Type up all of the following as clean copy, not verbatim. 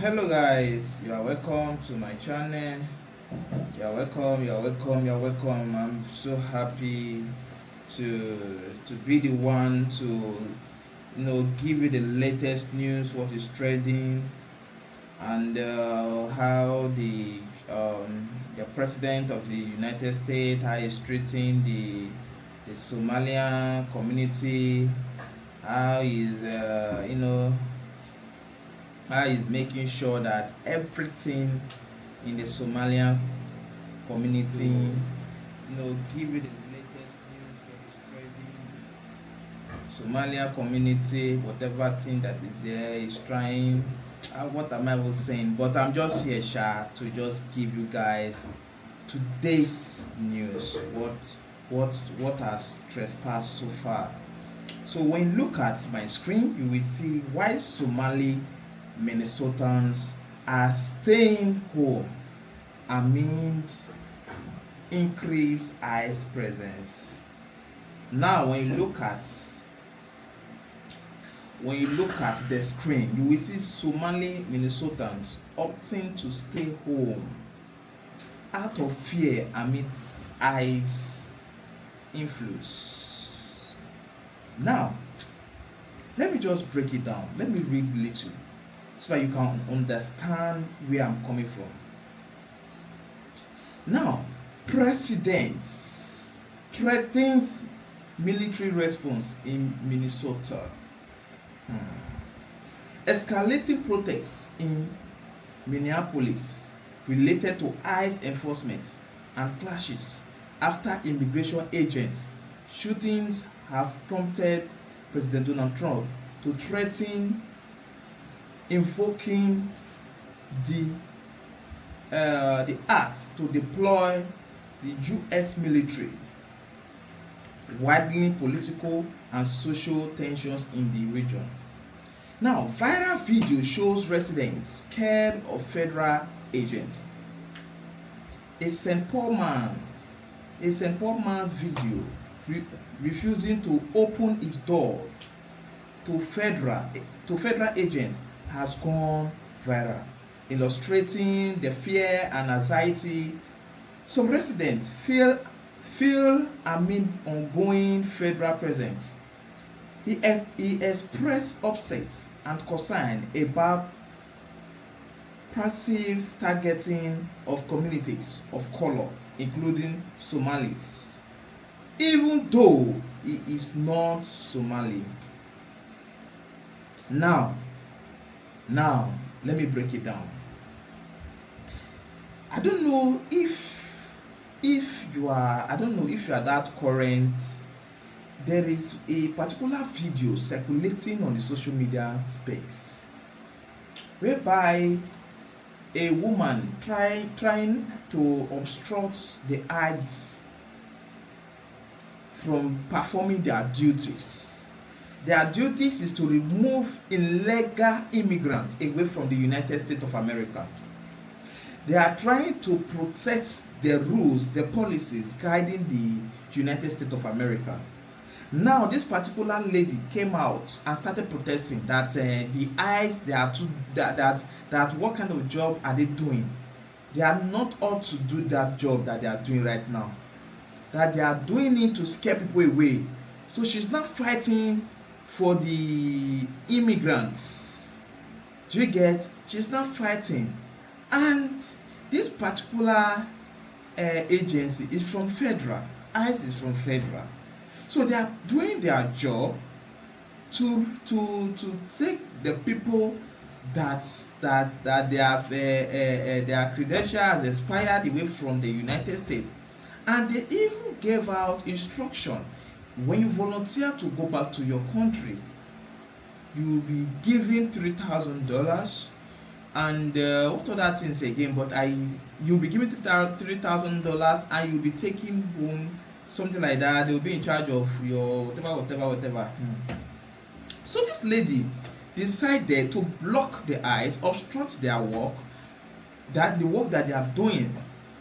Hello guys, you are welcome to my channel. You are welcome. I'm so happy to be the one to give you the latest news, what is trending, and how the president of the United States, how he's treating the Somalian community, how he's how he's making sure that everything in the Somalian community, give you the latest news what is trending. Somalia community, whatever thing that is there is trying. What am I even saying? But I'm just here, Sha, to just give you guys today's news. What has trespassed so far. So when you look at my screen, you will see why Somali Minnesotans are staying home amid increased ICE presence. Now, when you look at the screen, you will see Somali Minnesotans opting to stay home out of fear amid ICE influence. Now, let me just break it down. Let me read little so that you can understand where I'm coming from. Now, President threatens military response in Minnesota. Escalating protests in Minneapolis related to ICE enforcement and clashes after immigration agents. Shootings have prompted President Donald Trump to threaten invoking the act to deploy the U.S. military, widening political and social tensions in the region. Now, viral video shows residents scared of federal agents. A St. Paul man's video refusing to open its door to federal agents has gone viral, illustrating the fear and anxiety some residents feel amid ongoing federal presence. He expressed upset and concern about passive targeting of communities of color, including Somalis, even though he is not Somali. Now, let me break it down. I don't know if you are that current. There is a particular video circulating on the social media space whereby a woman trying to obstruct the ICE from performing their duties. Their duties is to remove illegal immigrants away from the United States of America. They are trying to protect the rules, the policies guiding the United States of America. Now, this particular lady came out and started protesting that the ICE, they are too, that what kind of job are they doing? They are not ought to do that job that they are doing right now. That they are doing it to scare people away. So she's not fighting for the immigrants. Do you get? She's not fighting. And this particular agency is from federal. ICE is from federal. So they are doing their job to take the people that they have their credentials expired away from the United States, and they even gave out instruction: when you volunteer to go back to your country, you will be given $3,000, and what other things again? But you'll be given $3,000, and you'll be taking home something like that. They will be in charge of your whatever. So this lady decided to block the eyes, obstruct their work, the work that they are doing.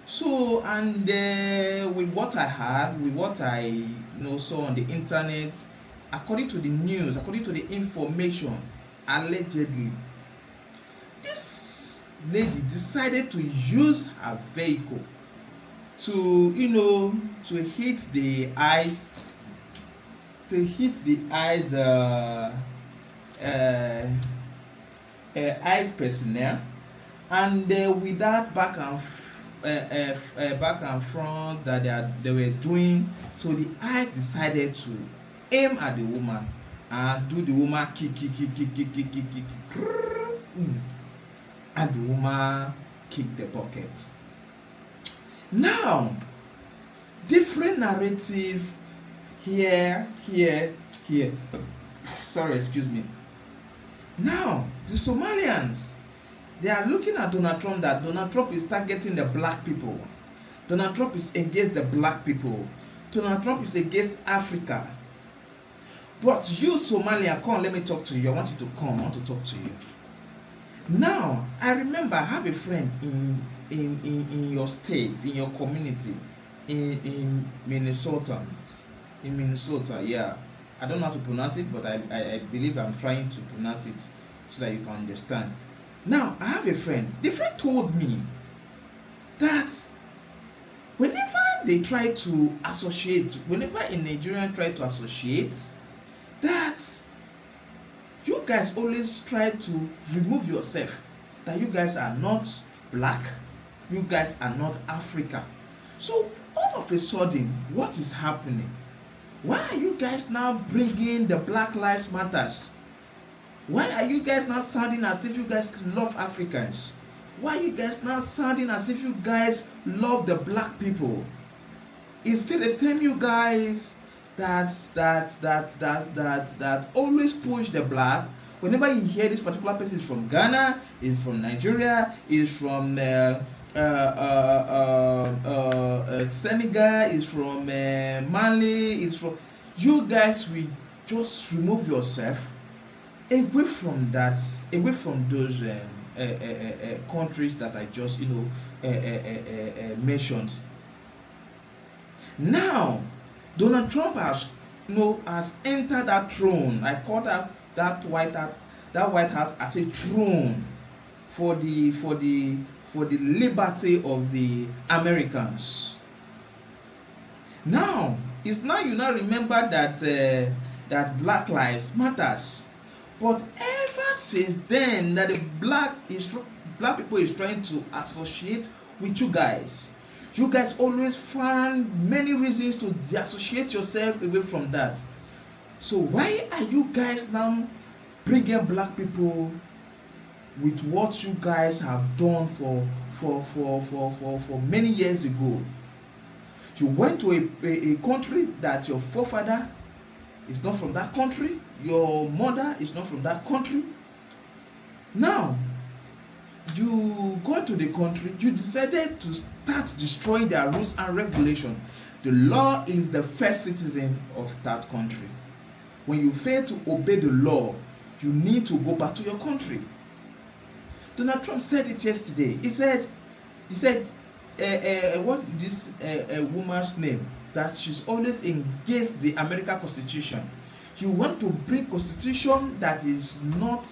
So, and with what I heard, with what I saw on the internet, according to the news, according to the information, allegedly, this lady decided to use her vehicle to, you know, to hit the eyes, uh, ICE personnel, and with that back and front that they were doing, so the ICE decided to aim at the woman and do the woman kick, and the woman kicked the bucket. Now, different narrative here. Sorry, excuse me. Now, the Somalians, they are looking at Donald Trump, that Donald Trump is targeting the black people. Donald Trump is against the black people. Donald Trump is against Africa. But you, Somalia, come, let me talk to you. I want you to come. I want to talk to you. Now, I remember I have a friend in your state, in your community, in Minnesotans. In Minnesota, yeah. I don't know how to pronounce it, but I believe I'm trying to pronounce it so that you can understand. Now, I have a friend. The friend told me that whenever they try to associate, whenever a Nigerian try to associate, that you guys always try to remove yourself, that you guys are not black, you guys are not Africa. So all of a sudden, what is happening? Why are you guys now bringing the Black Lives Matters? Why are you guys now sounding as if you guys love Africans? Why are you guys now sounding as if you guys love the black people? It's still the same you guys that always push the black. Whenever you hear this particular person is from Ghana, is from Nigeria, is from Senegal, is from Mali, is from, you guys will just remove yourself away from that, away from those countries that I just mentioned. Now Donald Trump has has entered that throne. I call that White House as a throne for the liberty of the Americans. Now it's now you now remember that Black Lives Matters, but ever since then that the black people is trying to associate with you guys. You guys always find many reasons to disassociate yourself away from that. So why are you guys now bringing black people with what you guys have done for many years ago? You went to a country that your forefather is not from that country, your mother is not from that country. Now you go to the country, you decided to start destroying their rules and regulations. The law is the first citizen of that country. When you fail to obey the law, you need to go back to your country. Donald Trump said it yesterday. He said what is this woman's name, that she's always against the American Constitution. You want to bring constitution that is not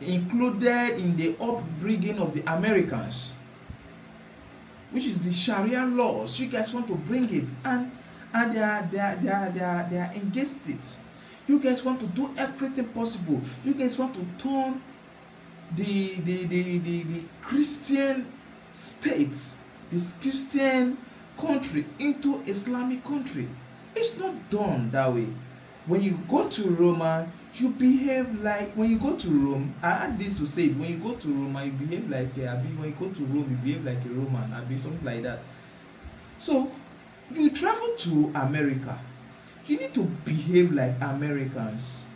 included in the upbringing of the Americans, which is the Sharia laws. You guys want to bring it, and they are against it. You guys want to do everything possible. You guys want to turn the Christian states, this Christian country into Islamic country. It's not done that way. When you go to Rome, you behave like, when you go to Rome, I had this to say it, when you go to Rome, you behave like when you go to Rome, you behave like a Roman, something like that. So you travel to America, you need to behave like Americans.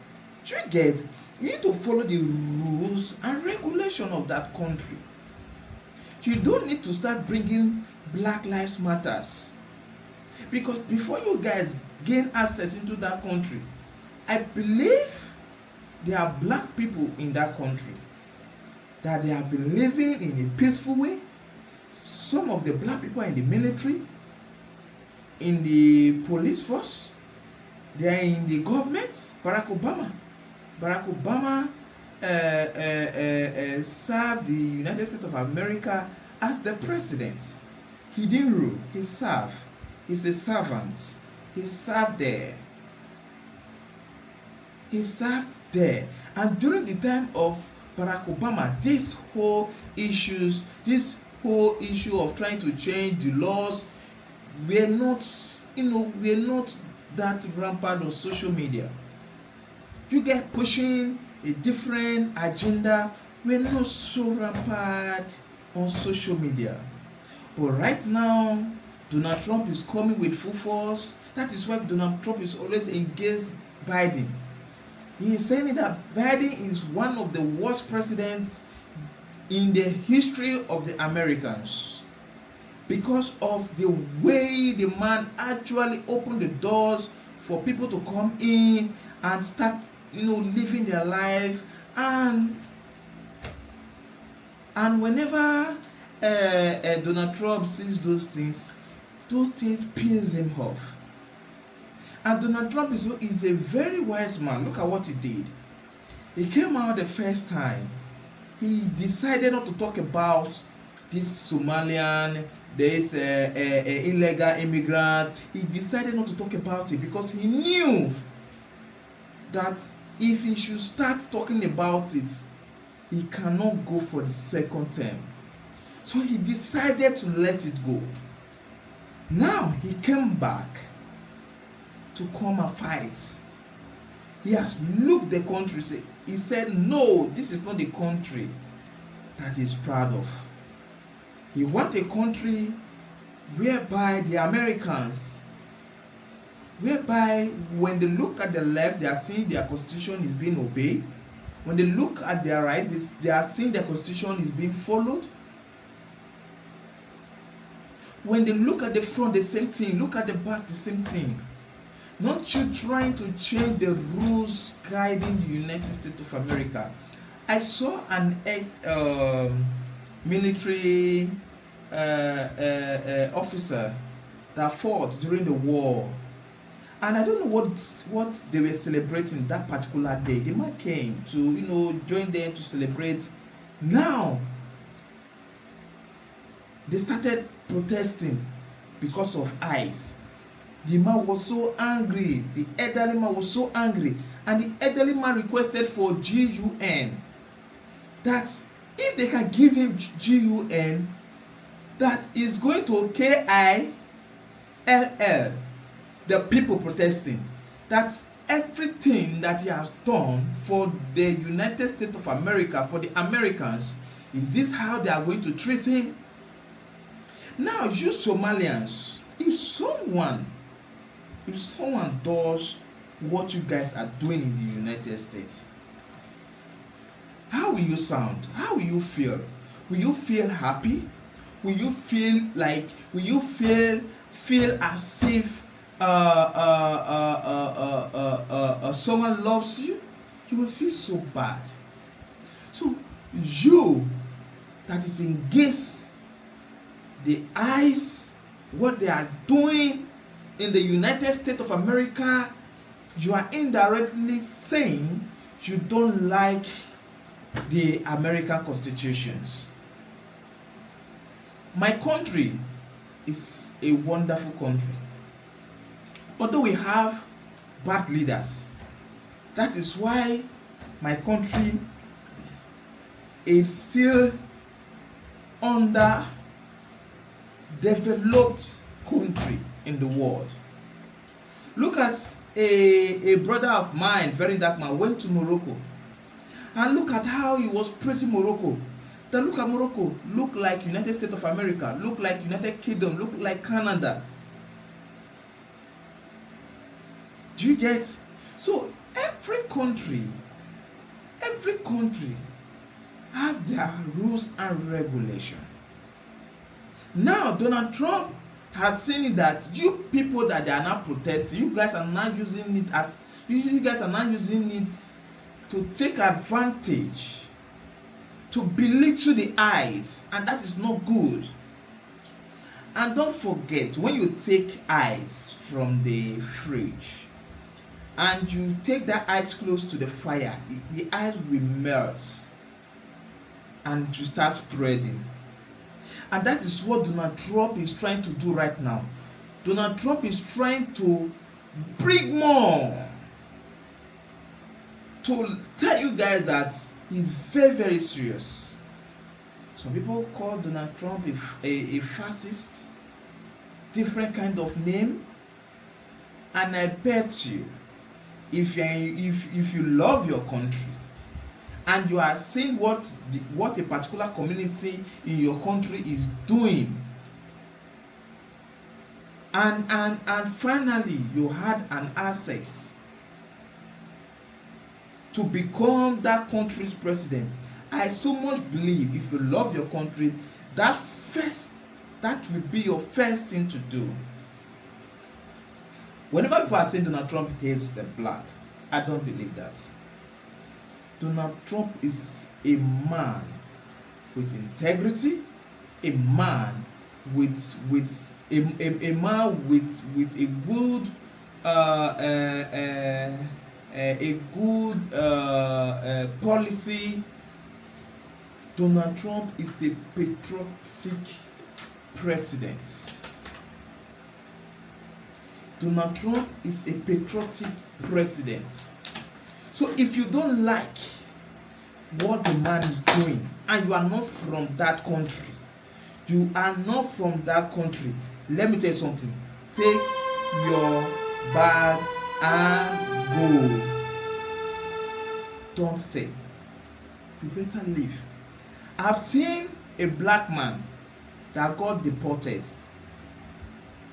Do you get? You need to follow the rules and regulation of that country. You don't need to start bringing Black Lives Matters, because before you guys gain access into that country, I believe there are black people in that country that they have been living in a peaceful way. Some of the black people are in the military, in the police force, They are in the government. Barack Obama served the United States of America as the president. He didn't rule, he served. He's a servant. He served there. He served there. And during the time of Barack Obama, this whole issue of trying to change the laws were not, were not that rampant on social media. You get pushing a different agenda, we're not so rampant on social media. But right now, Donald Trump is coming with full force. That is why Donald Trump is always against Biden. He is saying that Biden is one of the worst presidents in the history of the Americans because of the way the man actually opened the doors for people to come in and start, living their life. And whenever Donald Trump sees those things piss him off. And Donald Trump is a very wise man. Look at what he did. He came out the first time. He decided not to talk about this Somalian, this illegal immigrant. He decided not to talk about it because he knew that if he should start talking about it, he cannot go for the second term. So he decided to let it go. Now he came back to come and fight. He has looked the country, he said, no, this is not the country that he's proud of. He wants a country whereby the Americans, whereby when they look at the left, they are seeing their constitution is being obeyed. When they look at their right, they are seeing their constitution is being followed. When they look at the front, the same thing. Look at the back, the same thing. Not you trying to change the rules guiding the United States of America. I saw an ex-military officer that fought during the war. And I don't know what they were celebrating that particular day. The man came to, join them to celebrate. Now, they started protesting because of ICE. The man was so angry. The elderly man was so angry. And the elderly man requested for GUN. That if they can give him GUN, that is going to KILL, the people protesting. That everything that he has done for the United States of America, for the Americans, is this how they are going to treat him? Now, you Somalians, if someone does what you guys are doing in the United States, how will you sound? How will you feel? Will you feel happy? Will you feel as if someone loves you? You will feel so bad. So you that is against the ICE, what they are doing in the United States of America, you are indirectly saying you don't like the American constitutions. My country is a wonderful country. Although we have bad leaders, that is why my country is still under developed country in the world. Look at a brother of mine, very dark man, went to Morocco, and look at how he was praising Morocco. Then look at Morocco, look like United States of America, look like United Kingdom, look like Canada. Do you get? So every country have their rules and regulation. Now Donald Trump has seen that you people that they are now protesting, you guys are now using it as you guys are now using it to take advantage, to belittle the eyes, and that is not good. And don't forget, when you take ice from the fridge, and you take that ice close to the fire, the ice will melt and you start spreading. And that is what Donald Trump is trying to do right now. Donald Trump is trying to bring more, to tell you guys that he's very, very serious. Some people call Donald Trump a fascist, different kind of name. And I bet you, if you love your country and you are seeing what a particular community in your country is doing, and finally you had an access to become that country's president, I so much believe if you love your country, that will be your first thing to do. Whenever people are saying Donald Trump hates the black, I don't believe that. Donald Trump is a man with integrity, a man with a man with a good policy. Donald Trump is a patriotic president. Donald Trump is a patriotic president. So if you don't like what the man is doing and you are not from that country, let me tell you something. Take your bag and go. Don't stay. You better leave. I've seen a black man that got deported.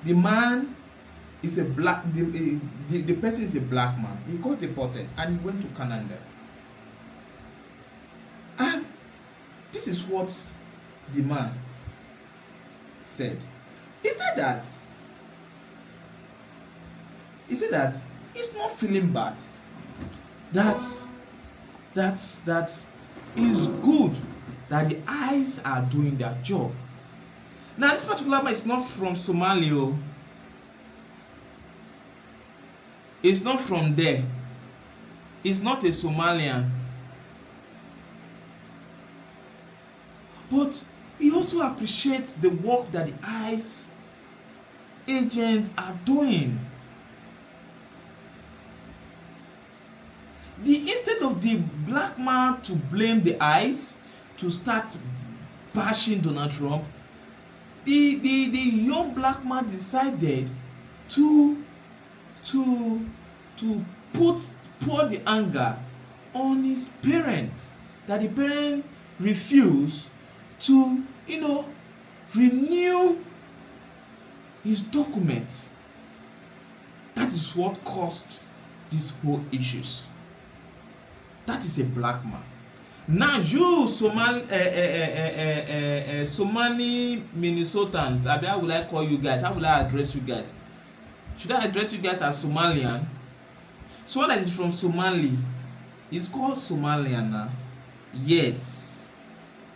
The man is a black, the person is a black man. He got deported and he went to Canada. And this is what the man said. He said that he's not feeling bad. That is good that the eyes are doing their job. Now this particular man is not from Somalia. It's not from there. It's not a Somalian. But he also appreciates the work that the ICE agents are doing. Instead of the black man to blame the ICE, to start bashing Donald Trump, the young black man decided to pour the anger on his parents, that the parents refused to renew his documents. That is what caused these whole issues. That is a black man. Now you Somali Minnesotans, how will I call you guys? How will I address you guys? Should I address you guys as Somalian? Someone that is from Somali is called Somalian now. Yes.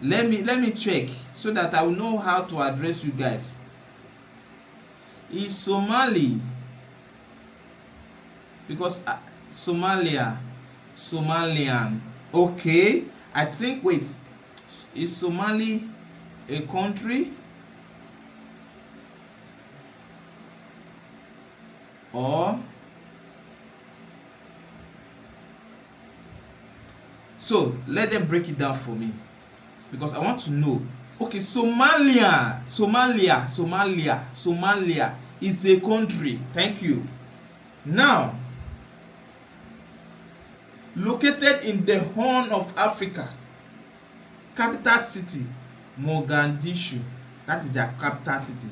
Let me check so that I will know how to address you guys. Is Somali, because Somalian. Okay. I think, wait, is Somali a country? Or so let them break it down for me, because I want to know. Okay, Somalia is a country. Thank you. Now, located in the Horn of Africa, capital city Mogadishu. That is their capital city.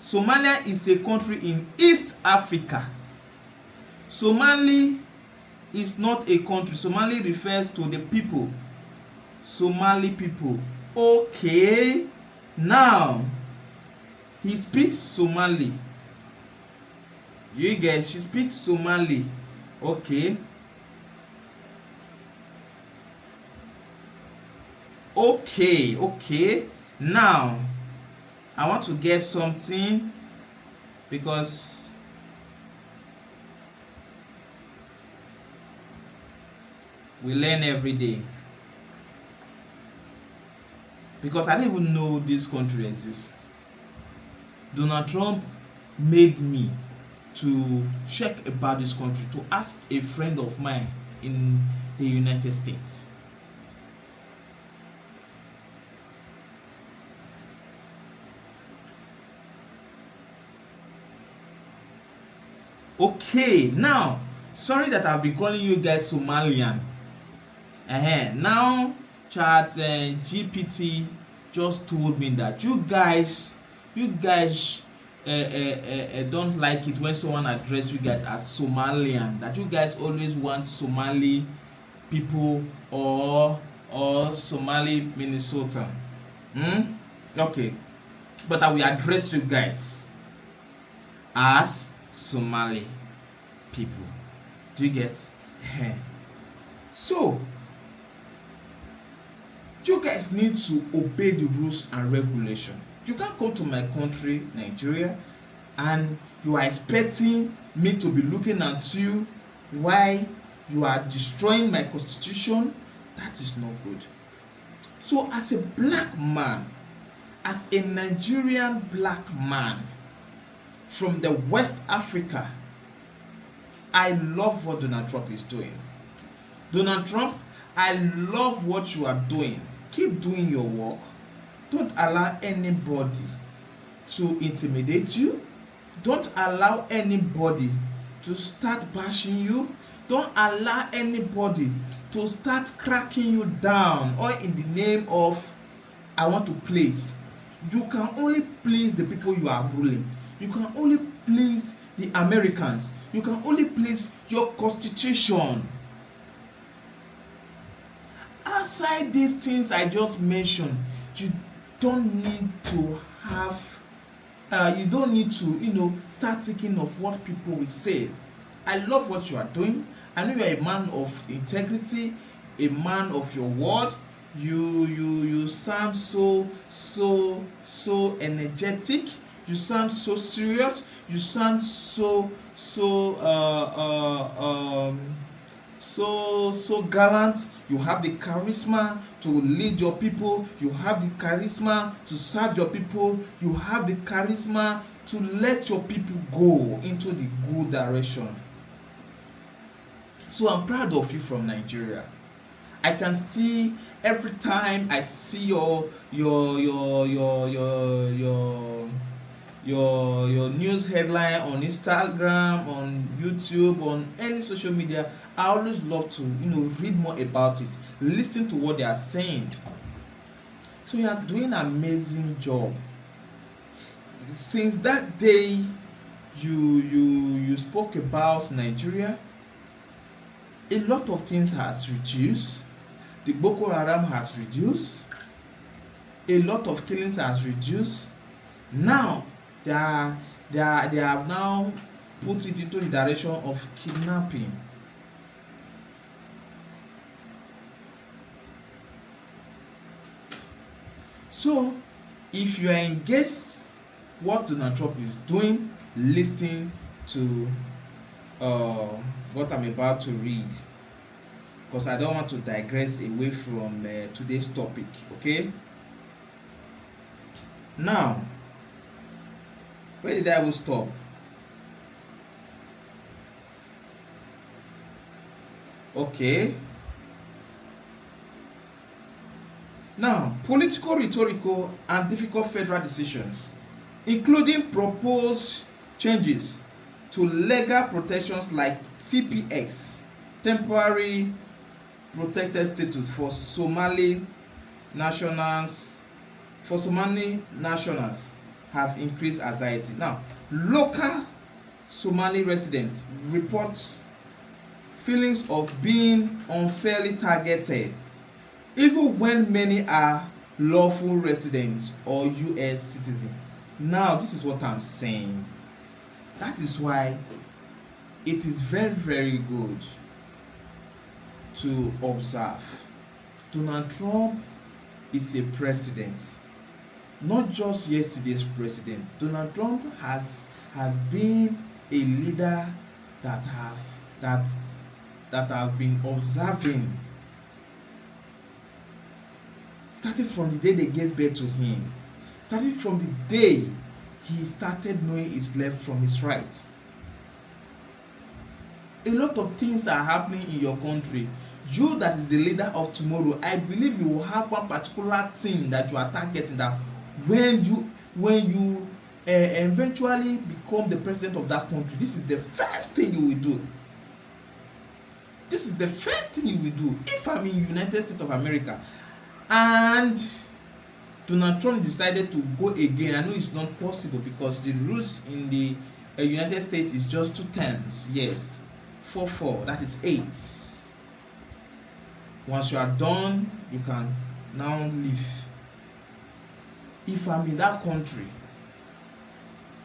Somalia is a country in East Africa. Somali is not a country. Somali refers to the people. Somali people. Okay. Now, he speaks Somali. You guys, she speaks Somali. Okay. Okay. Now, I want to get something, because We learn every day. Because I didn't even know this country exists. Donald Trump made me to check about this country, to ask a friend of mine in the United States. Okay, now, sorry that I've been calling you guys Somalian. Now, chat GPT just told me that you guys don't like it when someone address you guys as Somalian. That you guys always want Somali people or Somali Minnesotan. Okay, but I will address you guys as Somali people. Do you get? So you guys need to obey the rules and regulation. You can't come to my country, Nigeria, and you are expecting me to be looking at you while you are destroying my constitution. That is not good. So as a black man, as a Nigerian black man from the West Africa, I love what Donald Trump is doing. Donald Trump, I love what you are doing. Keep doing your work. Don't allow anybody to intimidate you. Don't allow anybody to start bashing you. Don't allow anybody to start cracking you down or in the name of I want to please. You can only please the people you are ruling. You can only please the Americans. You can only please your constitution. Outside these things I just mentioned, you don't need to have you don't need to start thinking of what people will say. I love what you are doing. I know you are a man of integrity, a man of your word. You sound so energetic. You sound so serious. You sound so gallant. You have the charisma to lead your people. You have the charisma to serve your people. You have the charisma to let your people go into the good direction. So I'm proud of you from Nigeria. I can see every time I see your news headline on Instagram, on YouTube, on any social media. I always love to read more about it, listen to what they are saying. So you are doing an amazing job. Since that day you spoke about Nigeria, a lot of things has reduced. The Boko Haram has reduced. A lot of killings has reduced. Now they have now put it into the direction of kidnapping. So if you are engaged what Donald Trump is doing, listen to what I'm about to read, because I don't want to digress away from today's topic. Okay, now where did I stop? Okay, now political, rhetorical and difficult federal decisions, including proposed changes to legal protections like TPX, temporary protected status for Somali nationals, have increased anxiety. Now, local Somali residents report feelings of being unfairly targeted, even when many are lawful residents or US citizens. Now, this is what I'm saying. That is why it is very, very good to observe. Donald Trump is a president, not just yesterday's president. Donald Trump has been a leader that have been observing starting from the day they gave birth to him, starting from the day he started knowing his left from his right. A lot of things are happening in your country. You that is the leader of tomorrow, I believe you will have one particular thing that you are targeting, that when you eventually become the president of that country, this is the first thing you will do. This is the first thing you will do. If I'm in United States of America and Donald Trump decided to go again, I know it's not possible because the rules in the United States is just 2 terms. Yes, 4, that is 8. Once you are done, you can now leave. If I'm in that country,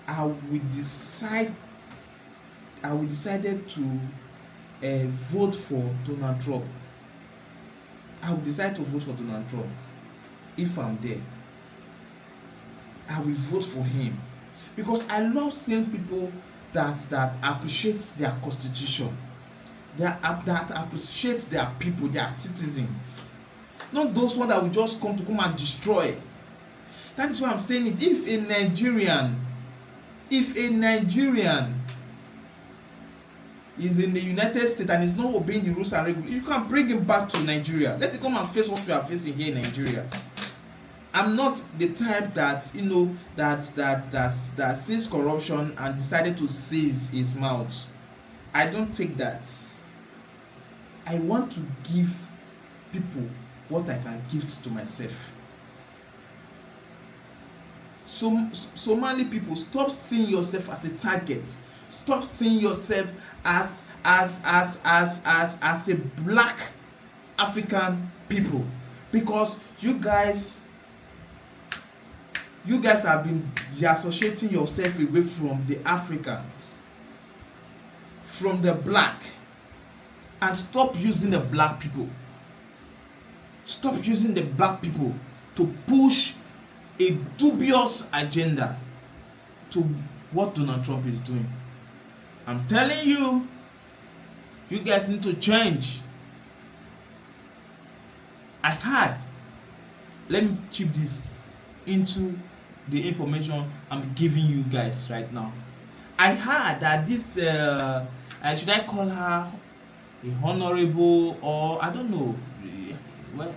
I will decide to vote for Donald Trump. I will decide to vote for Donald Trump. If I'm there, I will vote for him, because I love seeing people that appreciate their constitution, that appreciate their people, their citizens, not those ones that will just come and destroy. That is why I'm saying it. If a Nigerian is in the United States and is not obeying the rules and regulations, you can bring him back to Nigeria. Let him come and face what we are facing here in Nigeria. I'm not the type that that sees corruption and decided to seize his mouth. I don't take that. I want to give people what I can give to myself. So Somali people, stop seeing yourself as a target. Stop seeing yourself as a black African people, because you guys have been deassociating yourself away from the Africans, from the black, and stop using the black people. Stop using the black people to push a dubious agenda to what Donald Trump is doing. I'm telling you, you guys need to change. Let me chip this into the information I'm giving you guys right now. I heard that this, should I call her a honorable, or I don't know, well,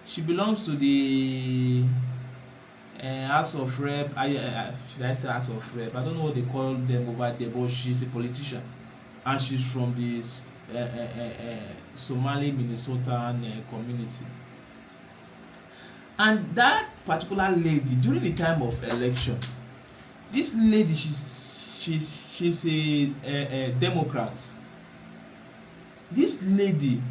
she belongs to the House of Rep. Should I say House of Rep? I don't know what they call them over there, but she's a politician, and she's from this Somali Minnesotan community. And that particular lady, during the time of election, this lady, she's a Democrat. This lady,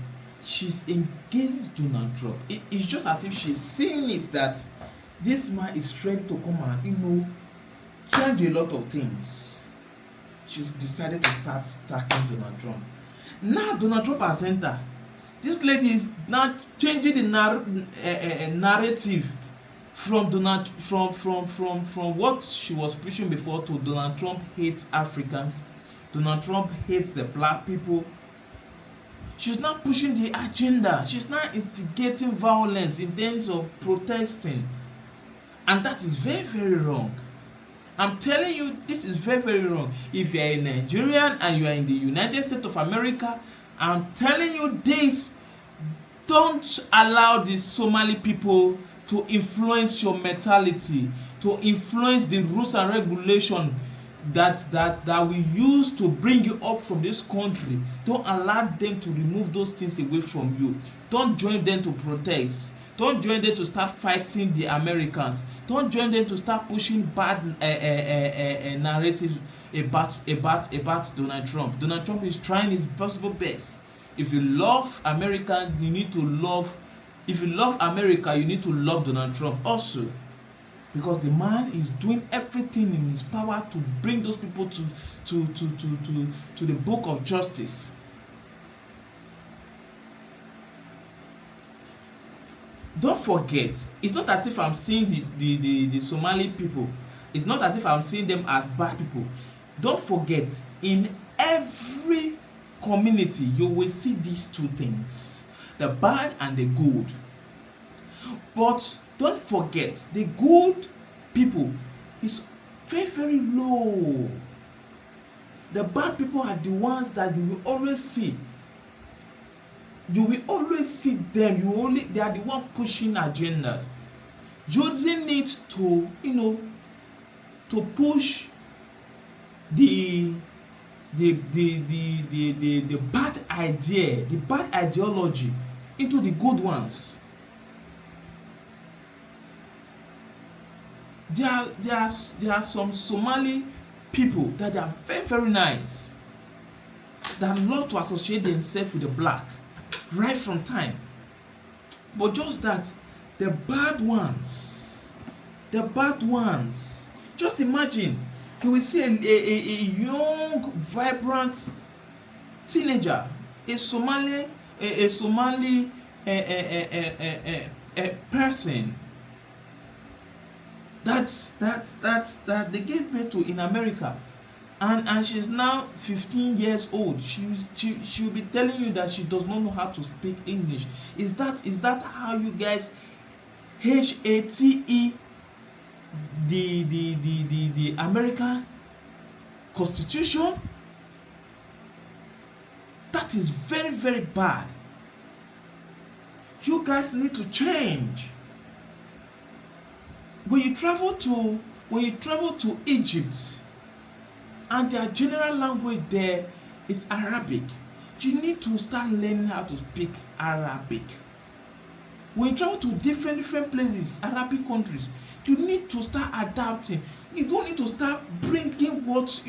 she's engaged Donald Trump. It's just as if she's seeing it that this man is ready to come and change a lot of things. She's decided to start attacking Donald Trump. Now Donald Trump has entered. This lady is now changing the narrative from what she was preaching before to Donald Trump hates Africans. Donald Trump hates the black people. She's not pushing the agenda. She's not instigating violence in terms of protesting. And that is very, very wrong. I'm telling you, this is very, very wrong. If you're a Nigerian and you are in the United States of America, I'm telling you this, don't allow the Somali people to influence your mentality, to influence the rules and regulations that we use to bring you up from this country. Don't allow them to remove those things away from you. Don't join them to protest. Don't join them to start fighting the Americans. Don't join them to start pushing bad narratives about Donald Trump. Donald Trump is trying his possible best. If you love America, you need to love. If you love America, you need to love Donald Trump also, because the man is doing everything in his power to bring those people to the book of justice. Don't forget, it's not as if I'm seeing the Somali people, it's not as if I'm seeing them as bad people. Don't forget, in every community you will see these two things, the bad and the good. But don't forget, the good people is very, very low. The bad people are the ones that you will always see. You will always see them. They are the one pushing agendas. Using it to, to push the bad idea, the bad ideology into the good ones. There are some Somali people that are very, very nice, that love to associate themselves with the black right from time. But just that the bad ones, just imagine, you will see a young, vibrant teenager, a Somali person that they gave birth to in America, and she's now 15 years old. She'll be telling you that she does not know how to speak English. Is that how you guys hate the American Constitution? That is very, very bad. You guys need to change. When you travel to Egypt, and their general language there is Arabic, you need to start learning how to speak Arabic. When you travel to different places, Arabic countries, you need to start adapting. You don't need to start bringing what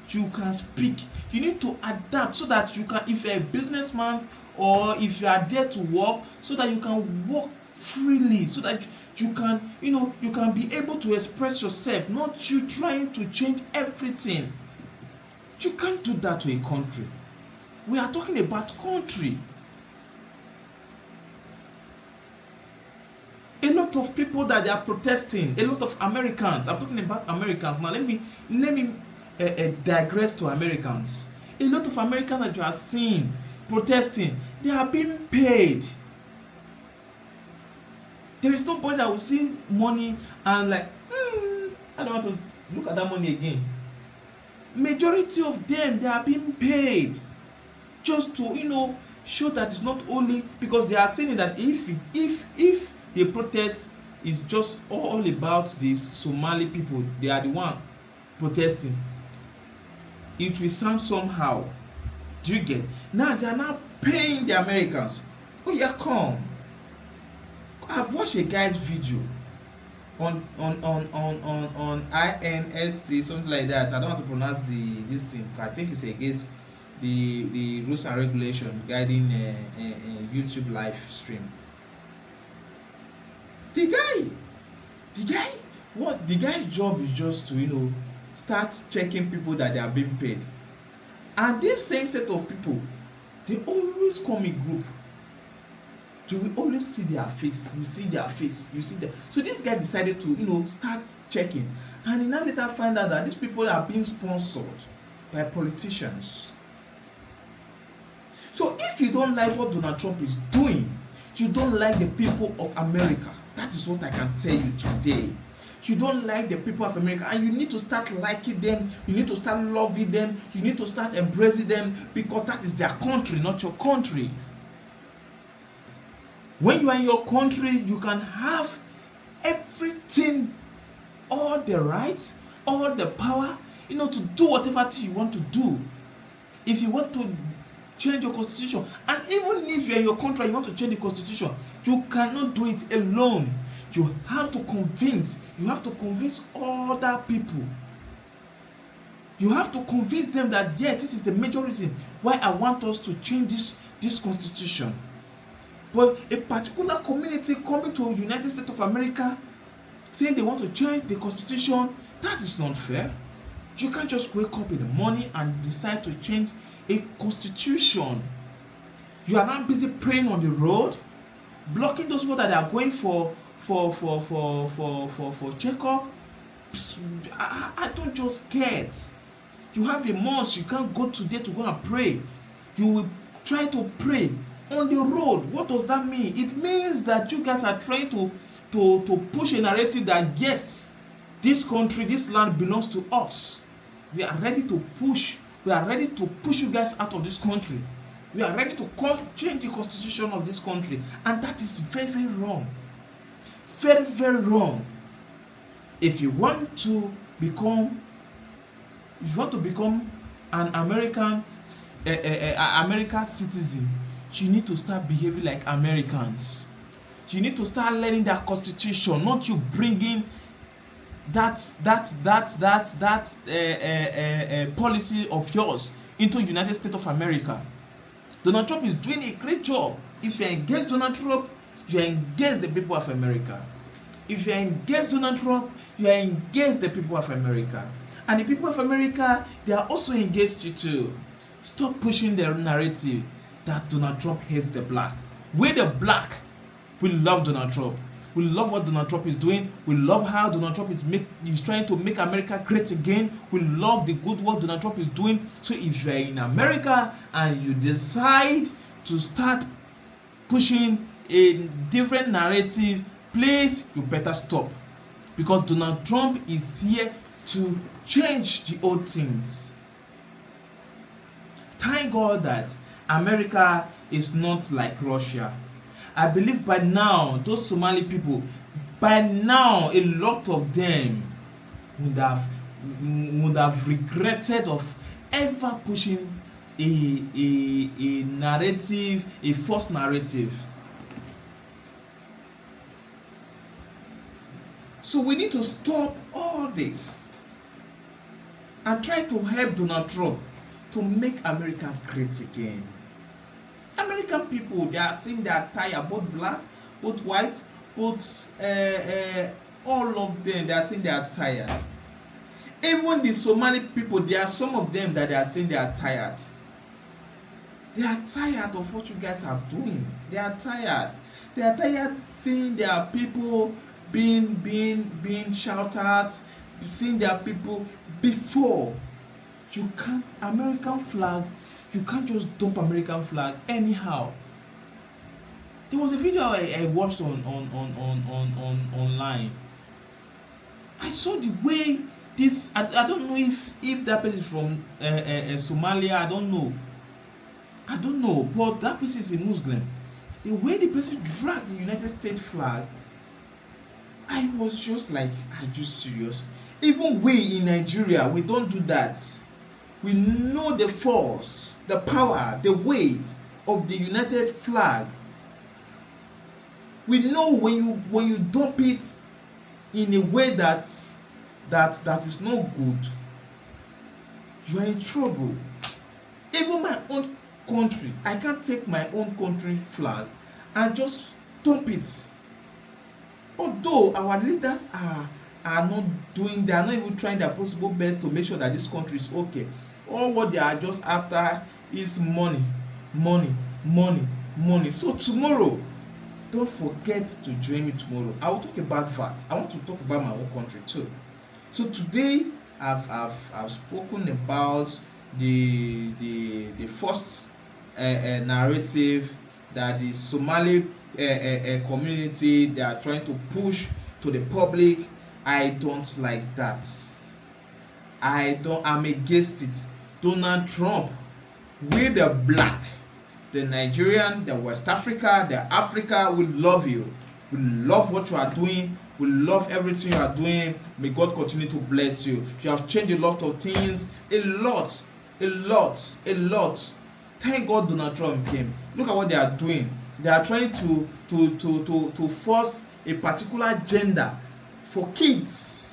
you can speak. You need to adapt so that you can, if you're a businessman or if you are there to work, so that you can work freely, so that you can, you can be able to express yourself, not you trying to change everything. You can't do that to a country. We are talking about country. A lot of people that they are protesting, a lot of Americans, I'm talking about Americans now. Let me digress to Americans. A lot of Americans that you are seeing protesting, they are being paid. There is nobody that will see money and like, I don't want to look at that money again. Majority of them, they are being paid just to, show that it's not only because they are saying that if the protest is just all about the Somali people, they are the one protesting, it will sound somehow. Do you get? Now they are now paying the Americans. Oh yeah, come. I've watched a guy's video on INSC, something like that. I don't want to pronounce this thing. I think it's against the rules and regulations guiding YouTube live stream. The guy's job is just to start checking people that they are being paid, and this same set of people, they always come in group. You will always see their face. You see their face. You see them. So this guy decided to start checking, and he now later find out that these people are being sponsored by politicians. So if you don't like what Donald Trump is doing, you don't like the people of America. That is what I can tell you today. You don't like the people of America, and you need to start liking them. You need to start loving them. You need to start embracing them, because that is their country, not your country. When you are in your country, you can have everything, all the rights, all the power, to do whatever thing you want to do. If you want to change your constitution, and even if you're in your country and you want to change the constitution, you cannot do it alone. You have to convince other people. You have to convince them that yes, this is the major reason why I want us to change this constitution. But a particular community coming to the United States of America saying they want to change the constitution, that is not fair. You can't just wake up in the morning and decide to change a constitution. You are now busy praying on the road, blocking those people that are going for checkup. I don't just get. You have a mosque, you can't go today to go and pray. You will try to pray on the road. What does that mean? It means that you guys are trying to push a narrative that yes, this country, this land belongs to us. We are ready to push you guys out of this country. We are ready to change the constitution of this country. And that is very, very wrong. Very, very wrong. If you want to become an American citizen, you need to start behaving like Americans. You need to start learning their constitution, not you bringing that policy of yours into United States of America. Donald Trump is doing a great job. If you are against Donald Trump, you are against the people of America. If you are against Donald Trump, you are against the people of America. And the people of America, they are also against you too. Stop pushing the narrative that Donald Trump hates the black. We the black, we love Donald Trump. We love what Donald Trump is doing. We love how Donald Trump is trying to make America great again. We love the good work Donald Trump is doing. So if you are in America and you decide to start pushing a different narrative, please, you better stop. Because Donald Trump is here to change the old things. Thank God that America is not like Russia. I believe by now, those Somali people, by now, a lot of them would have regretted of ever pushing a narrative, a false narrative. So we need to stop all this and try to help Donald Trump to make America great again. American people, they are saying they are tired, both black, both white, both all of them, they are saying they are tired. Even the Somali people, there are some of them that they are saying they are tired. They are tired of what you guys are doing. They are tired. They are tired seeing their people being shouted, seeing their people before. You can't, American flag, you can't just dump American flag anyhow. There was a video I watched online. I saw the way this, I don't know if that person is from Somalia, I don't know, but that person is a Muslim. The way the person dragged the United States flag, I was just like, are you serious? Even we in Nigeria, we don't do that. We know the force, the power, the weight of the United flag. We know when you dump it in a way that is not good, you are in trouble. Even my own country, I can't take my own country flag and just dump it. Although our leaders are not doing, they are not even trying their possible best to make sure that this country is okay. All what they are just after is money. So tomorrow, don't forget to join me tomorrow. I will talk about that. I want to talk about my own country too. So today I've spoken about the first narrative that the Somali community, they are trying to push to the public. I don't like that. I'm against it. Donald Trump, we the black, the Nigerian, the West Africa, the Africa, we love you. We love what you are doing. We love everything you are doing. May God continue to bless you. You have changed a lot of things. A lot. Thank God Donald Trump came. Look at what they are doing. They are trying to force a particular gender for kids.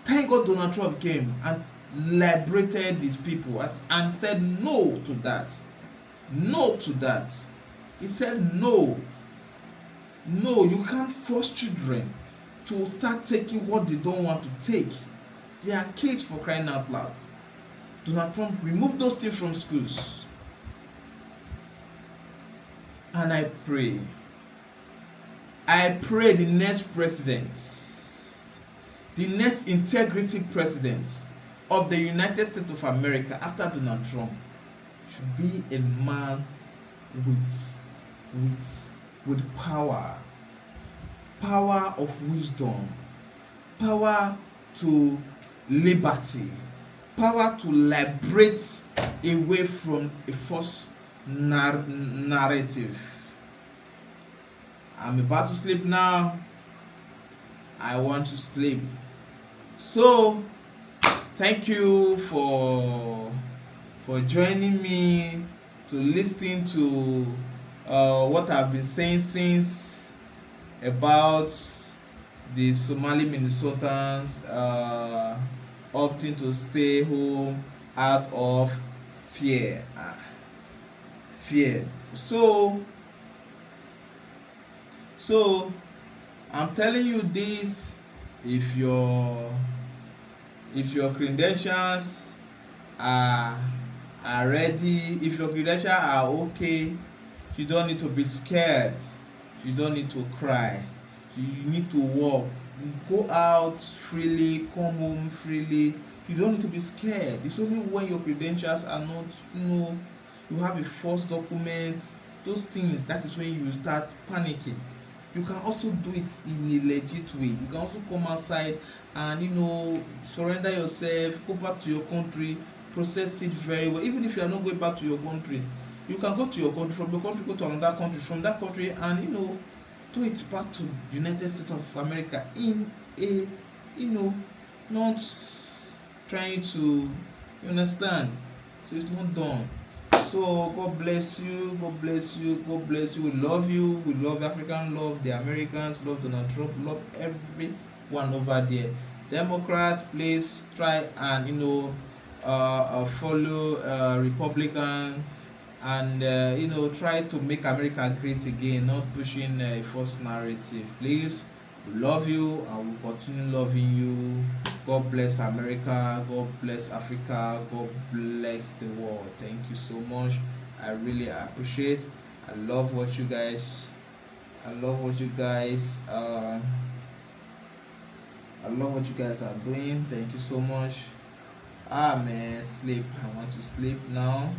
Thank God Donald Trump came and liberated these people and said no to that. He said no, you can't force children to start taking what they don't want to take. They are kids, for crying out loud. Donald Trump removed those things from schools. And I pray the next president, the next integrity president of the United States of America after Donald Trump should be a man with power, power of wisdom, power to liberty, power to liberate away from a false narrative. I'm about to sleep now. I want to sleep. So, thank you for joining me to listen to what I've been saying since about the Somali Minnesotans opting to stay home out of fear. Fear. So I'm telling you this, if your credentials are ready, if your credentials are okay, you don't need to be scared, you don't need to cry, you need to walk, go out freely, come home freely. You don't need to be scared. It's only when your credentials are not, you have a false document, those things, that is when you start panicking. You can also do it in a legit way. You can also come outside and surrender yourself, go back to your country, process it very well. Even if you are not going back to your country, you can go to your country, from your country go to another country, from that country and do it back to United States of America in a not trying to, you understand, so it's not done. So God bless you, God bless you, God bless you. We love you, we love African, love the Americans, love Donald Trump, love everyone over there. Democrats, please try and follow Republican, and try to make America great again, not pushing a false narrative. Please, we love you and we'll continue loving you. God bless America, God bless Africa, God bless the world. Thank you so much. I really appreciate. I love what you guys I love what you guys are doing. Thank you so much. Man, sleep. I want to sleep now.